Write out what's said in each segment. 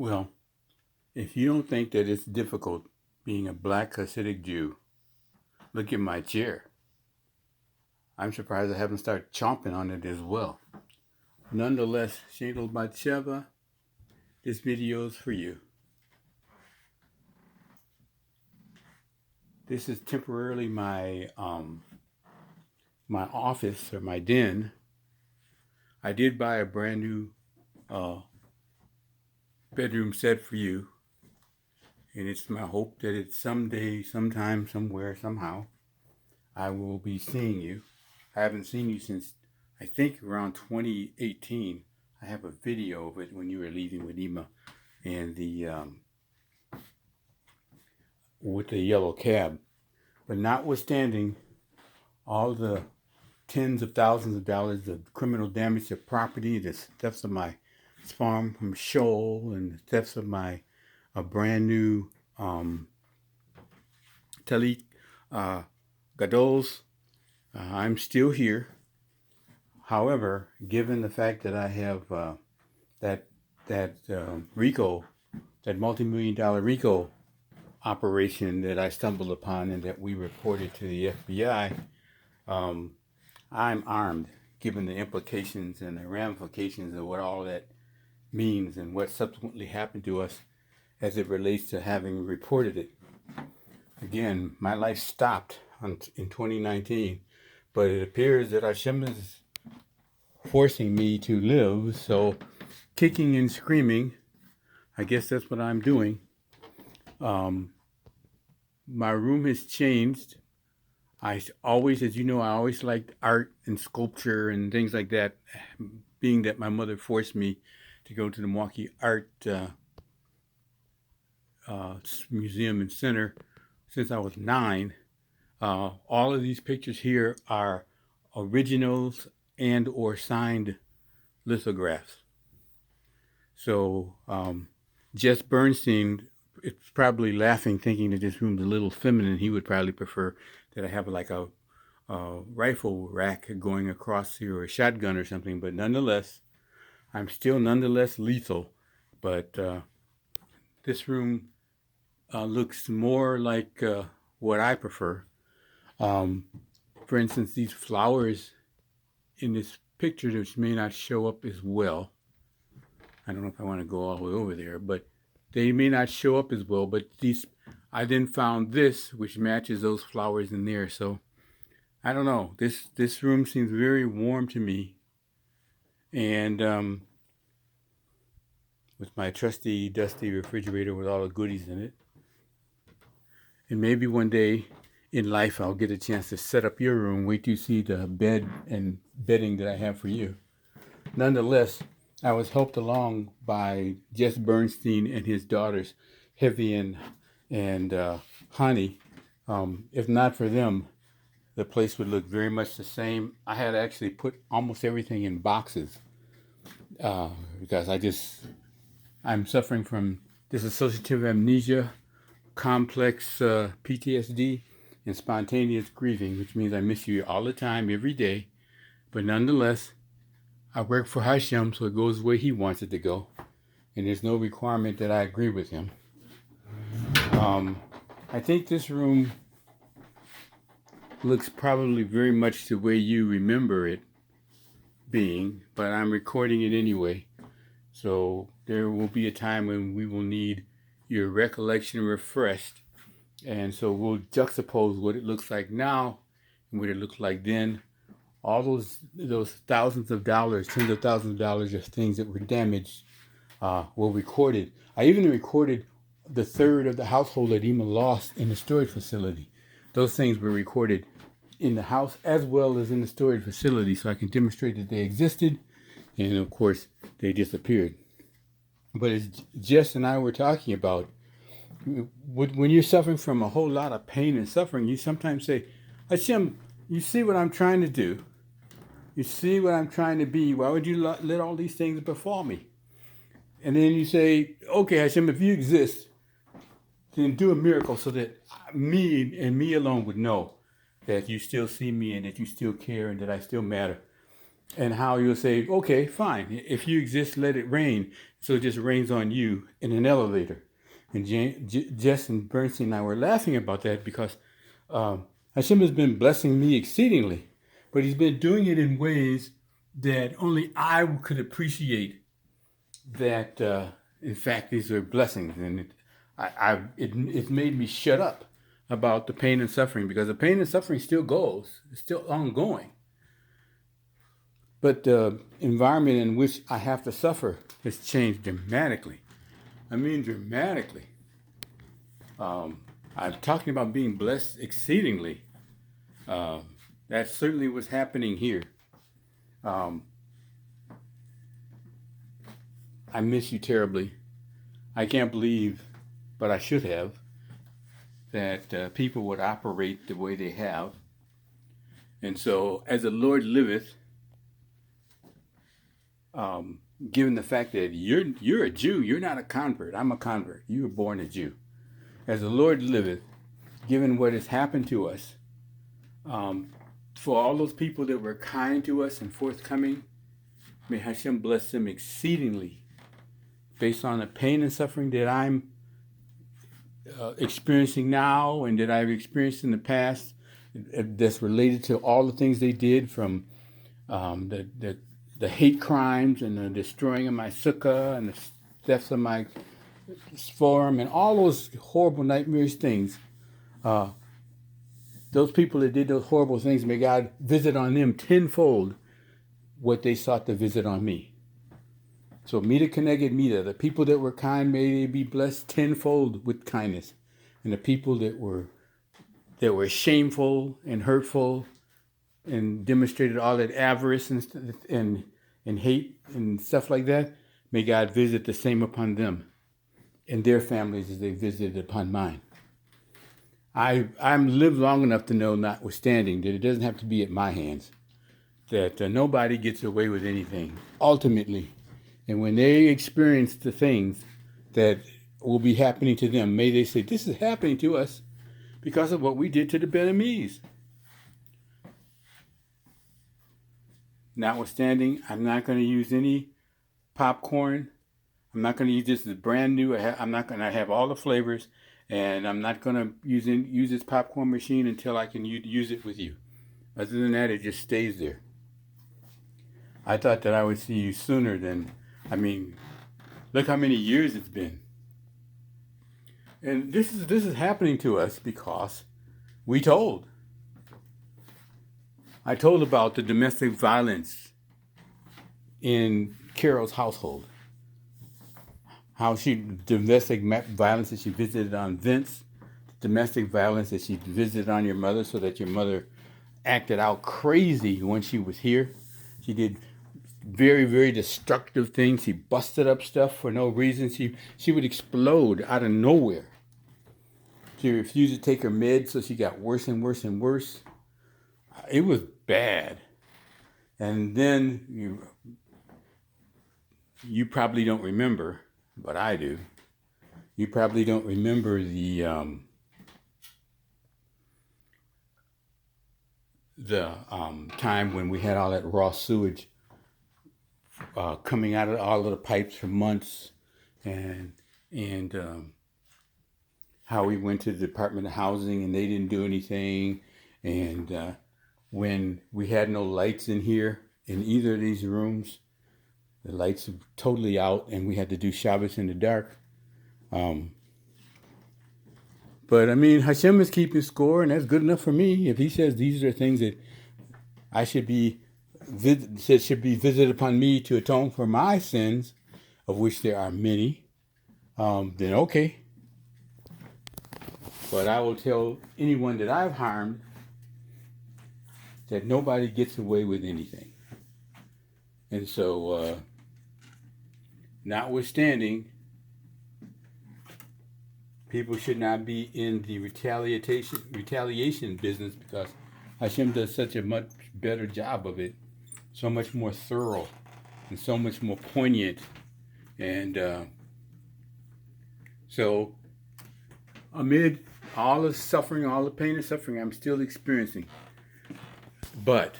Well, if you don't think that it's difficult being a black Hasidic Jew, look at my chair. I'm surprised I haven't started chomping on it as well. Nonetheless, Shadel Batsheva, this video is for you. This is temporarily my office or my den. I did buy a brand new bedroom set for you, and it's my hope that it's someday, sometime, somewhere, somehow, I will be seeing you. I haven't seen you since I think around 2018. I have a video of it when you were leaving with Ema and with the yellow cab. But notwithstanding all the tens of thousands of dollars of criminal damage to property, the thefts of my farm from Shoal, and the thefts of my brand new Talit Gadols, I'm still here. However, given the fact that I have that RICO, that multi-million-dollar RICO operation that I stumbled upon and that we reported to the FBI, I'm armed, given the implications and the ramifications of what all that means and what subsequently happened to us as it relates to having reported it. Again, my life stopped in 2019, but it appears that Hashem is forcing me to live, so kicking and screaming, I guess that's what I'm doing. My room has changed. I always, as you know, I always liked art and sculpture and things like that, being that my mother forced me to go to the Milwaukee Art Museum and Center since I was 9. All of these pictures here are originals and or signed lithographs. So Jess Bernstein is probably laughing, thinking that this room's a little feminine. He would probably prefer that I have like a rifle rack going across here, or a shotgun or something. But nonetheless, I'm still nonetheless lethal. But this room looks more like what I prefer. For instance, these flowers in this picture, which may not show up as well. I don't know if I want to go all the way over there, but they may not show up as well. But these, I then found this, which matches those flowers in there. So I don't know. This room seems very warm to me, and with my trusty, dusty refrigerator with all the goodies in it. And maybe one day in life I'll get a chance to set up your room. Wait till you see the bed and bedding that I have for you. Nonetheless, I was helped along by Jess Bernstein and his daughters, Heavy and Honey. If not for them, the place would look very much the same. I had actually put almost everything in boxes because I'm suffering from dissociative amnesia, complex PTSD, and spontaneous grieving, which means I miss you all the time, every day. But nonetheless, I work for Hashem, so it goes the way he wants it to go. And there's no requirement that I agree with him. I think this room looks probably very much the way you remember it being, but I'm recording it anyway. So there will be a time when we will need your recollection refreshed. And so we'll juxtapose what it looks like now and what it looked like then. All those thousands of dollars, tens of thousands of dollars of things that were damaged were recorded. I even recorded the third of the household that Ema lost in the storage facility. Those things were recorded in the house as well as in the storage facility, so I can demonstrate that they existed, and of course they disappeared. But as Jess and I were talking about, when you're suffering from a whole lot of pain and suffering, you sometimes say, Hashem, you see what I'm trying to do? You see what I'm trying to be? Why would you let all these things befall me? And then you say, okay, Hashem, if you exist, then do a miracle so that me and me alone would know that you still see me and that you still care and that I still matter. and how you'll say, okay, fine. If you exist, let it rain. So it just rains on you in an elevator. And Jess and Bernstein and I were laughing about that because Hashem has been blessing me exceedingly, but he's been doing it in ways that only I could appreciate that, in fact, these are blessings. And it's made me shut up about the pain and suffering, because the pain and suffering still goes. It's still ongoing. But the environment in which I have to suffer has changed dramatically. I mean, dramatically. I'm talking about being blessed exceedingly. That certainly was happening here. I miss you terribly. I can't believe, but I should have, that people would operate the way they have. And so, as the Lord liveth, given the fact that you're a Jew, you're not a convert. I'm a convert. You were born a Jew. As the Lord liveth, given what has happened to us, for all those people that were kind to us and forthcoming, may Hashem bless them exceedingly, based on the pain and suffering that I'm experiencing now and that I've experienced in the past, that's related to all the things they did, from the hate crimes and the destroying of my sukkah and the thefts of my forum and all those horrible, nightmarish things. Those people that did those horrible things, may God visit on them tenfold what they sought to visit on me. So Mida Keneged Mida, the people that were kind, may they be blessed tenfold with kindness. And the people that were shameful and hurtful and demonstrated all that avarice and hate and stuff like that, may God visit the same upon them and their families as they visited upon mine. I'm lived long enough to know, notwithstanding, that it doesn't have to be at my hands, that nobody gets away with anything, ultimately. And when they experience the things that will be happening to them, may they say, this is happening to us because of what we did to the Benamis. Notwithstanding, I'm not going to use any popcorn. I'm not going to use this as brand new. I'm not going to have all the flavors, and I'm not going to use this popcorn machine until I can use it with you. Other than that, it just stays there. I thought that I would see you sooner than, look how many years it's been. And this is happening to us because we told. I told about the domestic violence in Carol's household. How domestic violence that she visited on Vince, domestic violence that she visited on your mother, so that your mother acted out crazy when she was here. She did very, very destructive things. She busted up stuff for no reason. She would explode out of nowhere. She refused to take her meds, so she got worse and worse and worse. It was bad. And then you probably don't remember, but I do. You probably don't remember the time when we had all that raw sewage coming out of all of the pipes for months, and how we went to the Department of Housing and they didn't do anything, and when we had no lights in here in either of these rooms, the lights were totally out, and we had to do Shabbos in the dark. But Hashem is keeping score, and that's good enough for me. If He says these are things that I should be visited upon me to atone for my sins, of which there are many, then okay. But I will tell anyone that I've harmed that nobody gets away with anything. And so, notwithstanding, people should not be in the retaliation business, because Hashem does such a much better job of it, so much more thorough and so much more poignant. And so, amid all the suffering, all the pain and suffering I'm still experiencing, but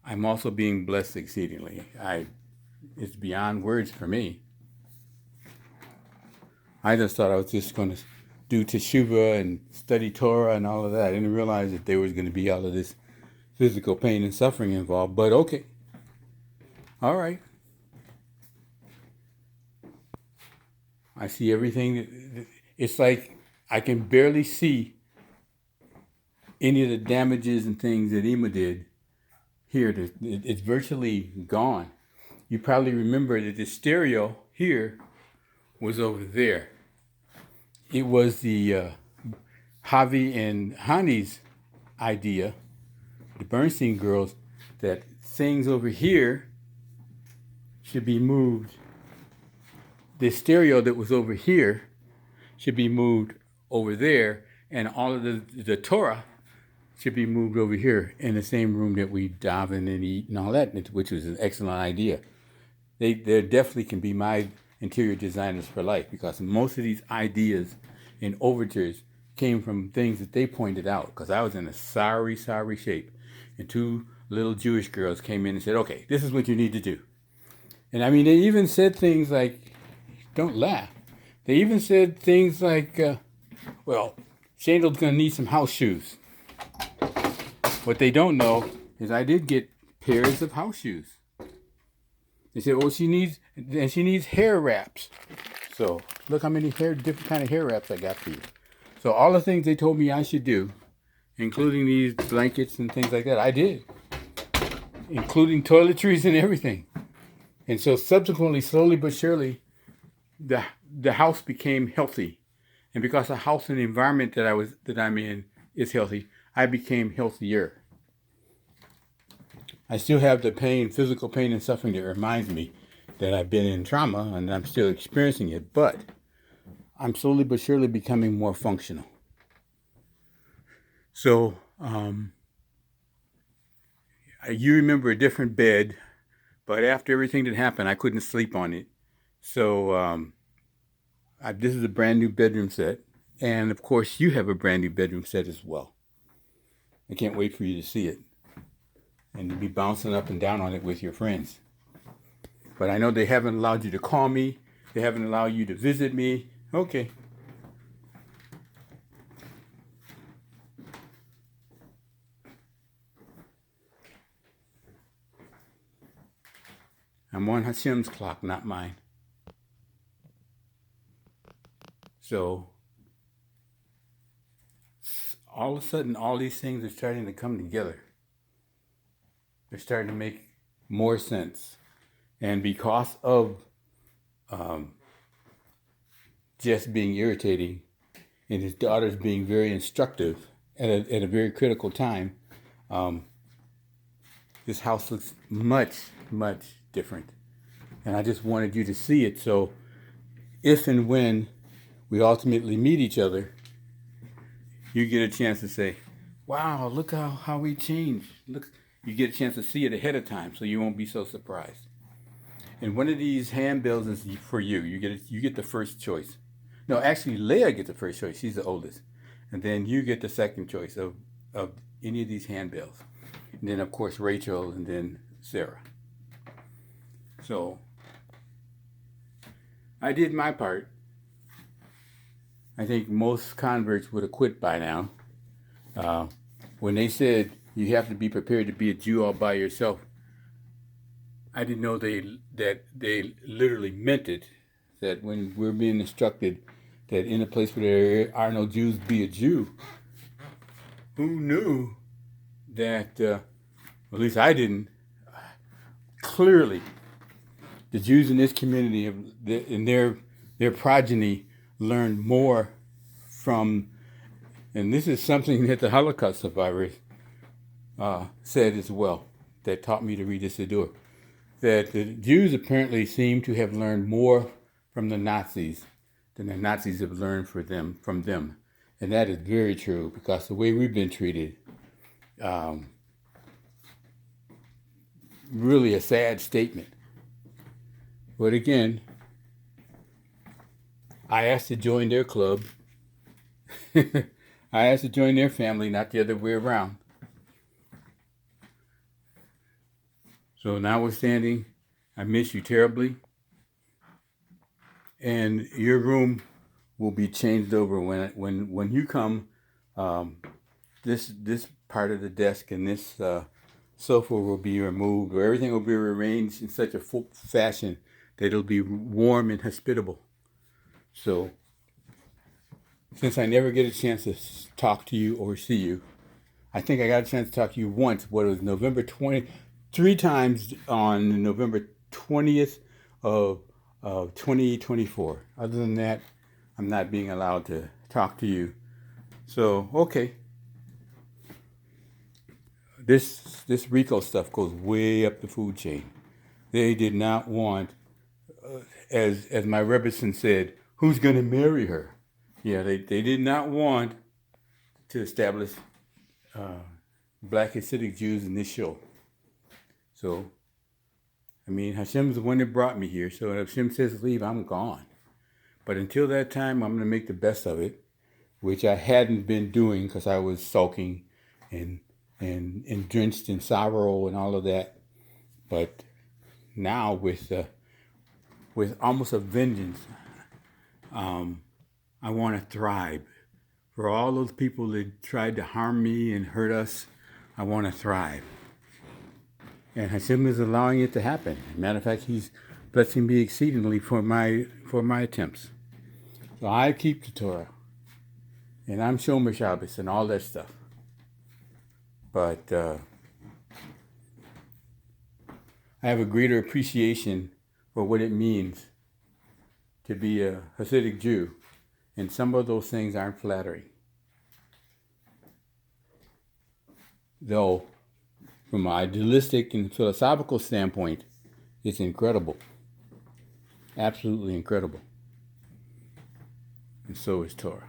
I'm also being blessed exceedingly. It's beyond words for me. I just thought I was just going to do teshuva and study Torah and all of that. I didn't realize that there was going to be all of this physical pain and suffering involved. But okay, all right. I see everything. It's like I can barely see any of the damages and things that Ema did here. It's virtually gone. You probably remember that the stereo here was over there. It was the Javi and Hani's idea, the Bernstein girls, that things over here should be moved. The stereo that was over here should be moved over there, and all of the Torah should be moved over here in the same room that we daven and eat and all that, which was an excellent idea. They definitely can be my interior designers for life, because most of these ideas and overtures came from things that they pointed out, because I was in a sorry shape, and two little Jewish girls came in and said, okay, this is what you need to do. And I mean, they even said things like, don't laugh. They even said things like, well, Shandel's going to need some house shoes. What they don't know is I did get pairs of house shoes. They said, oh, she needs hair wraps. So look how many different kind of hair wraps I got for you. So all the things they told me I should do, including these blankets and things like that, I did. Including toiletries and everything. And so subsequently, slowly but surely, the house became healthy. And because the house and the environment that I'm in is healthy, I became healthier. I still have the pain, physical pain and suffering that reminds me that I've been in trauma and I'm still experiencing it, but I'm slowly but surely becoming more functional. So, you remember a different bed, but after everything that happened, I couldn't sleep on it. So, this is a brand new bedroom set. And of course, you have a brand new bedroom set as well. I can't wait for you to see it and to be bouncing up and down on it with your friends. But I know they haven't allowed you to call me. They haven't allowed you to visit me. Okay. I'm on Hashem's clock, not mine. So, all of a sudden, all these things are starting to come together. They're starting to make more sense. And because of Jess being irritating and his daughters being very instructive at a very critical time, this house looks much different. And I just wanted you to see it. So if and when we ultimately meet each other, you get a chance to say, wow, look how we changed. Look, you get a chance to see it ahead of time, so you won't be so surprised. And one of these handbills is for you. You get the first choice. No, actually, Leah gets the first choice. She's the oldest. And then you get the second choice of any of these handbills. And then, of course, Rachel, and then Sarah. So I did my part. I think most converts would have quit by now. When they said you have to be prepared to be a Jew all by yourself, I didn't know that they literally meant it. That when we're being instructed that in a place where there are no Jews, be a Jew. Who knew that? At least I didn't. Clearly, the Jews in this community and their progeny learned more from, and this is something that the Holocaust survivors said as well, that taught me to read the Siddur, that the Jews apparently seem to have learned more from the Nazis than the Nazis have learned from them. And that is very true, because the way we've been treated, really a sad statement. But again, I asked to join their club. I asked to join their family, not the other way around. So notwithstanding, I miss you terribly. And your room will be changed over when you come. Um, this part of the desk and this sofa will be removed, or everything will be arranged in such a fashion that it'll be warm and hospitable. So, since I never get a chance to talk to you or see you, I think I got a chance to talk to you once. What, it was November 20, 3 times on November 20th of 2024. Other than that, I'm not being allowed to talk to you. So, okay. This RICO stuff goes way up the food chain. They did not want, as my Rebbetzin said, who's going to marry her? Yeah, they did not want to establish black Hasidic Jews in this show. So, I mean, Hashem's the one that brought me here. So if Hashem says leave, I'm gone. But until that time, I'm going to make the best of it, which I hadn't been doing because I was sulking and drenched in sorrow and all of that. But now with almost a vengeance, I want to thrive. For all those people that tried to harm me and hurt us, I want to thrive. And Hashem is allowing it to happen. Matter of fact, He's blessing me exceedingly for my attempts. So I keep the Torah, and I'm Shomer Shabbos and all that stuff. But I have a greater appreciation for what it means to be a Hasidic Jew, and some of those things aren't flattering. Though, from an idealistic and philosophical standpoint, it's incredible. Absolutely incredible. And so is Torah.